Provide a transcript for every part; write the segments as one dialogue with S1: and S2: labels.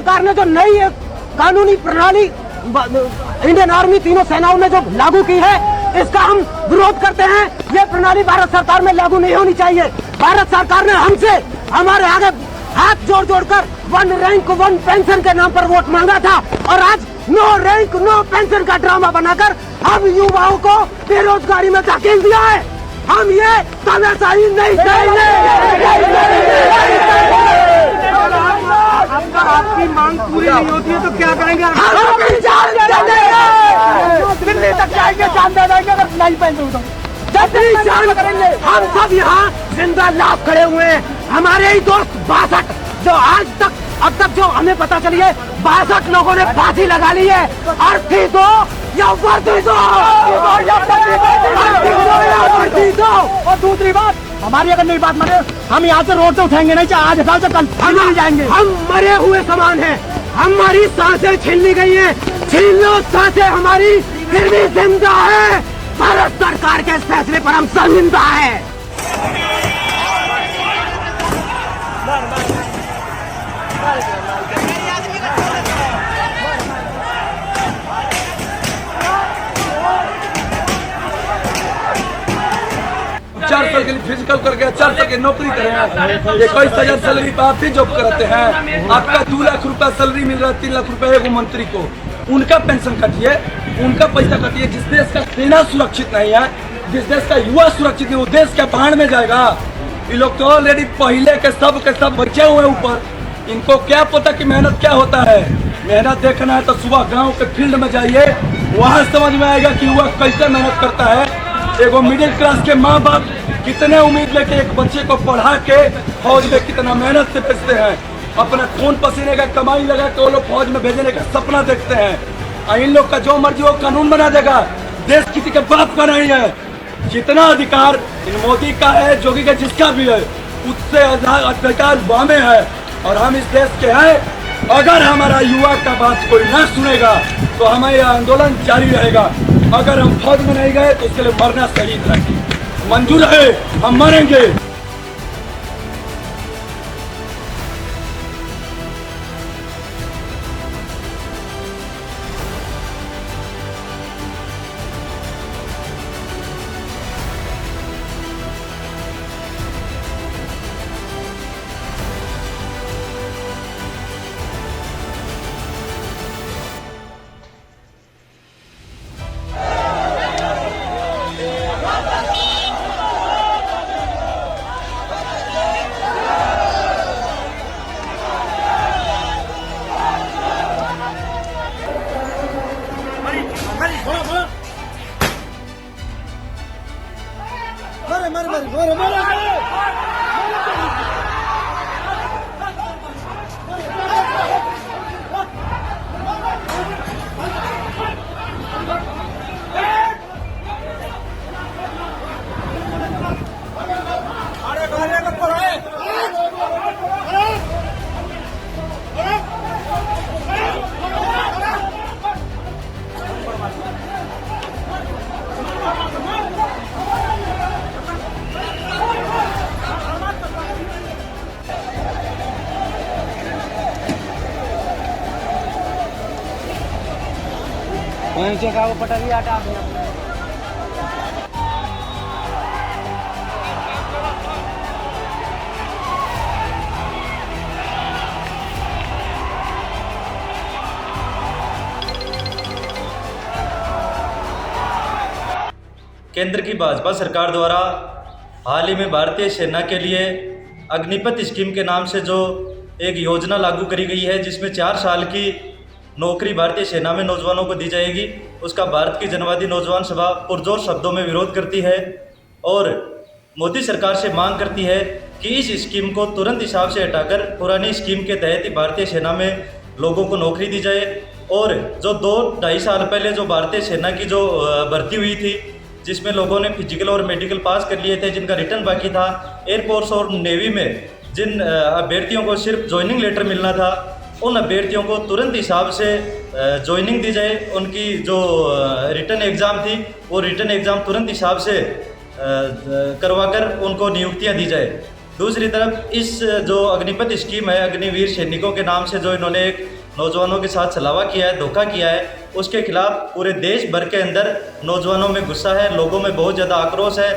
S1: सरकार ने जो नई एक कानूनी प्रणाली इंडियन आर्मी तीनों सेनाओं में जो लागू की है, इसका हम विरोध करते हैं। ये प्रणाली भारत सरकार में लागू नहीं होनी चाहिए। भारत सरकार ने हमसे हमारे आगे हाथ जोड़ जोड़कर 1 रैंक 1 पेंशन के नाम पर वोट मांगा था, और आज 9 रैंक 9 पेंशन का ड्रामा बनाकर हम युवाओं को बेरोजगारी में धकेल दिया है। हम ये तानाशाही नहीं चाहेंगे। आपकी मांग पूरी नहीं होती है तो क्या करेंगे? दिल्ली तक जाएंगे, जान दे देंगे अगर नहीं पहनते तो। जान करेंगे। हम सब यहाँ जिंदा लाभ खड़े हुए हैं। हमारे ही दोस्त 62 जो आज तक अब तक जो हमें पता चली है 62 लोगों ने फांसी लगा ली है। अर्थी दो या वर्दी दो, और दूसरी बात, हमारी अगर नहीं बात माने हम यहाँ से रोड से उठेंगे नहीं, चाहे आज हटाओ कल नहीं जाएंगे। हम मरे हुए समान हैं। हमारी सांसें छीन ली गई हैं। छीन लो सांसें हमारी, फिर भी जिंदा है। भारत सरकार के इस फैसले पर हम शर्मिंदा है।
S2: चार साल के लिए फिजिकल करके 4 साल की नौकरी करें, ये 21,000 सैलरी पर आप भी जॉब करते हैं। आपका 2 लाख रुपया सैलरी मिल रहा है, 3 लाख रुपया एगो मंत्री को, उनका पेंशन कटिए, उनका पैसा कटिए। जिस देश का सेना सुरक्षित नहीं है, जिस देश का युवा सुरक्षित नहीं, वो देश क्या भाड़ में जाएगा? ये लोग तो ऑलरेडी पहले के सब बचे हुए ऊपर। इनको क्या पता कि मेहनत क्या होता है। मेहनत देखना है तो सुबह गाँव के फील्ड में जाइए, वहाँ समझ में आएगा कि युवा कैसे मेहनत करता है। एगो मिडिल क्लास के माँ बाप कितने उम्मीद लेके एक बच्चे को पढ़ा के फौज में कितना मेहनत से भेजते हैं। अपना खून पसीने का कमाई लगा के वो लोग फौज में भेजने का सपना देखते हैं। इन लोग का जो मर्जी वो कानून बना देगा। देश किसी के बाप का नहीं है। जितना अधिकार इन मोदी का है, जोगी का जिसका भी है, उससे अधिकार बामे है। और हम इस देश के हैं। अगर हमारा युवा का बात कोई ना सुनेगा तो हमारा आंदोलन जारी रहेगा। अगर हम फौज में नहीं गए तो उसके लिए मरना शहीद रहेगी। मंजूर है, हम मरेंगे।
S1: जगह वो पटरी आटा
S3: केंद्र की भाजपा सरकार द्वारा हाल ही में भारतीय सेना के लिए अग्निपथ स्कीम के नाम से जो एक योजना लागू करी गई है, जिसमें 4 साल की नौकरी भारतीय सेना में नौजवानों को दी जाएगी, उसका भारत की जनवादी नौजवान सभा पुरजोर शब्दों में विरोध करती है और मोदी सरकार से मांग करती है कि इस स्कीम को तुरंत हिसाब से हटाकर पुरानी स्कीम के तहत ही भारतीय सेना में लोगों को नौकरी दी जाए। और जो 2-2.5 साल पहले जो भारतीय सेना की जो भर्ती हुई थी, जिसमें लोगों ने फिजिकल और मेडिकल पास कर लिए थे, जिनका रिटर्न बाकी था, एयरफोर्स और नेवी में जिन अभ्यर्थियों को सिर्फ ज्वाइनिंग लेटर मिलना था, उन अभ्यर्थियों को तुरंत हिसाब से ज्वाइनिंग दी जाए। उनकी जो रिटर्न एग्ज़ाम थी, वो रिटर्न एग्ज़ाम तुरंत हिसाब से करवाकर उनको नियुक्तियां दी जाए। दूसरी तरफ इस जो अग्निपथ स्कीम है, अग्निवीर सैनिकों के नाम से जो इन्होंने एक नौजवानों के साथ छलावा किया है, धोखा किया है, उसके खिलाफ पूरे देश भर के अंदर नौजवानों में गुस्सा है, लोगों में बहुत ज़्यादा आक्रोश है।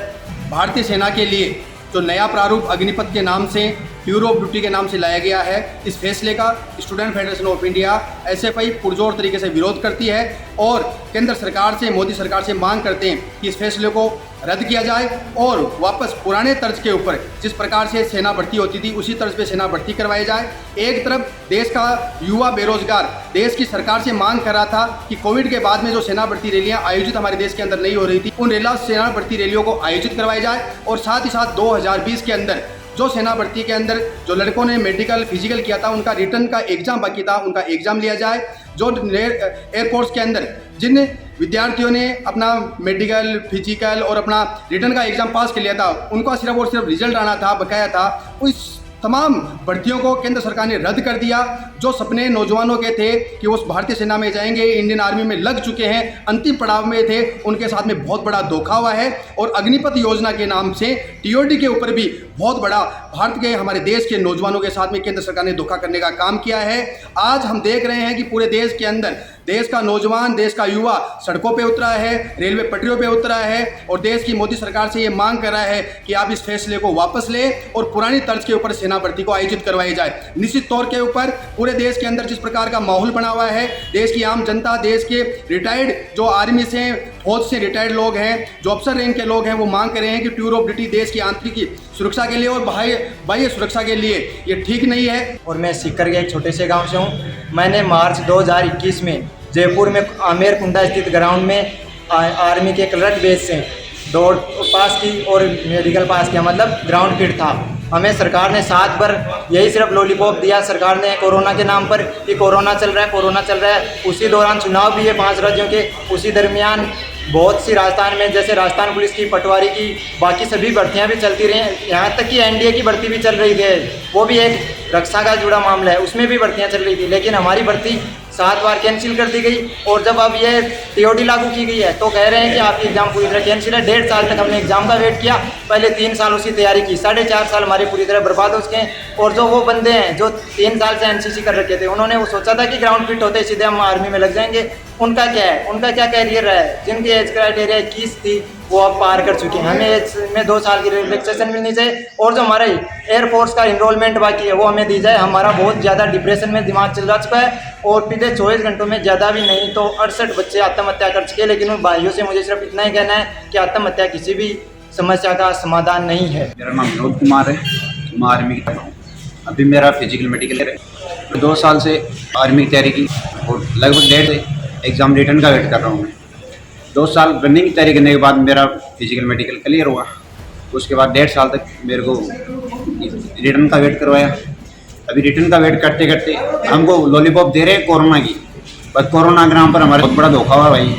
S4: भारतीय सेना के लिए जो नया प्रारूप अग्निपथ के नाम से, ब्यूरो ऑफ ड्यूटी के नाम से लाया गया है, इस फैसले का student federation of India SFI पुरजोर तरीके से विरोध करती है और केंद्र सरकार से, मोदी सरकार से मांग करते हैं कि इस फैसले को रद्द किया जाए और वापस पुराने तर्ज के ऊपर जिस प्रकार से सेना भर्ती होती थी उसी तर्ज पे सेना भर्ती करवाई जाए। एक तरफ देश का युवा बेरोजगार देश की सरकार से मांग कर रहा था कि कोविड के बाद में जो सेना भर्ती रैलियां आयोजित हमारे देश के अंदर नहीं हो रही थी, उन सेना भर्ती रैलियों को आयोजित करवाई जाए और साथ ही साथ 2020 के अंदर जो सेना भर्ती के अंदर जो लड़कों ने मेडिकल फिजिकल किया था उनका रिटर्न का एग्जाम बाकी था, उनका एग्जाम लिया जाए। जो एयरफोर्स के अंदर जिन विद्यार्थियों ने अपना मेडिकल फिजिकल और अपना रिटर्न का एग्जाम पास कर लिया था, उनका सिर्फ और सिर्फ रिजल्ट आना था, बकाया था। उस तमाम भर्तियों को केंद्र सरकार ने रद्द कर दिया। जो सपने नौजवानों के थे कि वो भारतीय सेना में जाएंगे, इंडियन आर्मी में लग चुके हैं, अंतिम पड़ाव में थे, उनके साथ में बहुत बड़ा धोखा हुआ है। और अग्निपथ योजना के नाम से टीओडी के ऊपर भी बहुत बड़ा भारत के, हमारे देश के नौजवानों के साथ में केंद्र सरकार ने धोखा करने का काम किया है। आज हम देख रहे हैं कि पूरे देश के अंदर देश का नौजवान, देश का युवा सड़कों पे उतरा है, रेलवे पटरियों पे उतरा है और देश की मोदी सरकार से ये मांग कर रहा है कि आप इस फैसले को वापस लें और पुरानी तर्ज के ऊपर सेना भर्ती को आयोजित करवाई जाए। निश्चित तौर के ऊपर पूरे देश के अंदर जिस प्रकार का माहौल बना हुआ है, देश की आम जनता, देश के रिटायर्ड जो आर्मी से, फौज से रिटायर्ड लोग हैं, जो अफसर रैंक के लोग हैं, वो मांग कर रहे हैं कि ब्यूरो ऑफ ड्यूटी देश की आंतरिक सुरक्षा के लिए और बाह्य सुरक्षा के लिए ये ठीक नहीं है।
S5: और मैं सीकर के एक छोटे से गांव से हूँ। मैंने मार्च 2021 में जयपुर में आमेर कुंडा स्थित ग्राउंड में आर्मी के क्लर्क बेस से दौड़ पास की और मेडिकल पास किया, मतलब ग्राउंड फिट था। हमें सरकार ने 7 बार यही सिर्फ लॉलीपॉप दिया सरकार ने कोरोना के नाम पर कि कोरोना चल रहा है, कोरोना चल रहा है। उसी दौरान चुनाव भी है 5 राज्यों के, उसी दरमियान बहुत सी राजस्थान में, जैसे राजस्थान पुलिस की, पटवारी की, बाकी सभी भर्तियां भी चलती रही, यहाँ तक कि एनडीए की भर्ती भी चल रही थी। वो भी एक रक्षा का जुड़ा मामला है, उसमें भी भर्तियां चल रही थी, लेकिन हमारी भर्ती 7 बार कैंसिल कर दी गई। और जब अब ये टीओडी लागू की गई है तो कह रहे हैं कि आपकी एग्ज़ाम पूरी तरह कैंसिल है। 1.5 साल तक हमने एग्ज़ाम का वेट किया, पहले 3 साल उसकी तैयारी की, 4.5 साल हमारे पूरी तरह बर्बाद हो चुके हैं। और जो वो बंदे हैं जो 3 साल से एनसीसी कर रखे थे, उन्होंने वो सोचा था कि ग्राउंड फिट होते सीधे हम आर्मी में लग जाएंगे। उनका क्या है, उनका क्या कैरियर है? जिनकी एज क्राइटेरिया 21 थी वो अब पार कर चुके हैं। हमें एज में 2 साल की रिलैक्सेशन मिलनी चाहिए और जो हमारे एयरफोर्स का इनरोलमेंट बाकी है वो हमें दी जाए। हमारा बहुत ज़्यादा डिप्रेशन में दिमाग चल जा चुका है और पिछले 24 घंटों में ज़्यादा भी नहीं तो 68 बच्चे आत्महत्या कर चुके हैं। लेकिन उन भाइयों से मुझे सिर्फ इतना ही कहना है कि आत्महत्या किसी भी समस्या का समाधान नहीं है।
S6: मेरा नाम विनोद कुमार है, मैं आर्मी की कर रहा हूँ। अभी मेरा फिजिकल मेडिकल है। 2 साल से आर्मी की तैयारी की और लगभग 1.5 एग्ज़ाम रिटर्न का वेट कर रहा हूँ मैं। 2 साल रनिंग की तैयारी करने के बाद मेरा फिजिकल मेडिकल क्लियर हुआ। उसके बाद 1.5 साल तक मेरे को रिटर्न का वेट करवाया। अभी रिटर्न का वेट करते करते हमको लॉलीपॉप दे रहे हैं कोरोना की, बस कोरोना के नाम पर हमारे बहुत बड़ा धोखा हुआ भाई।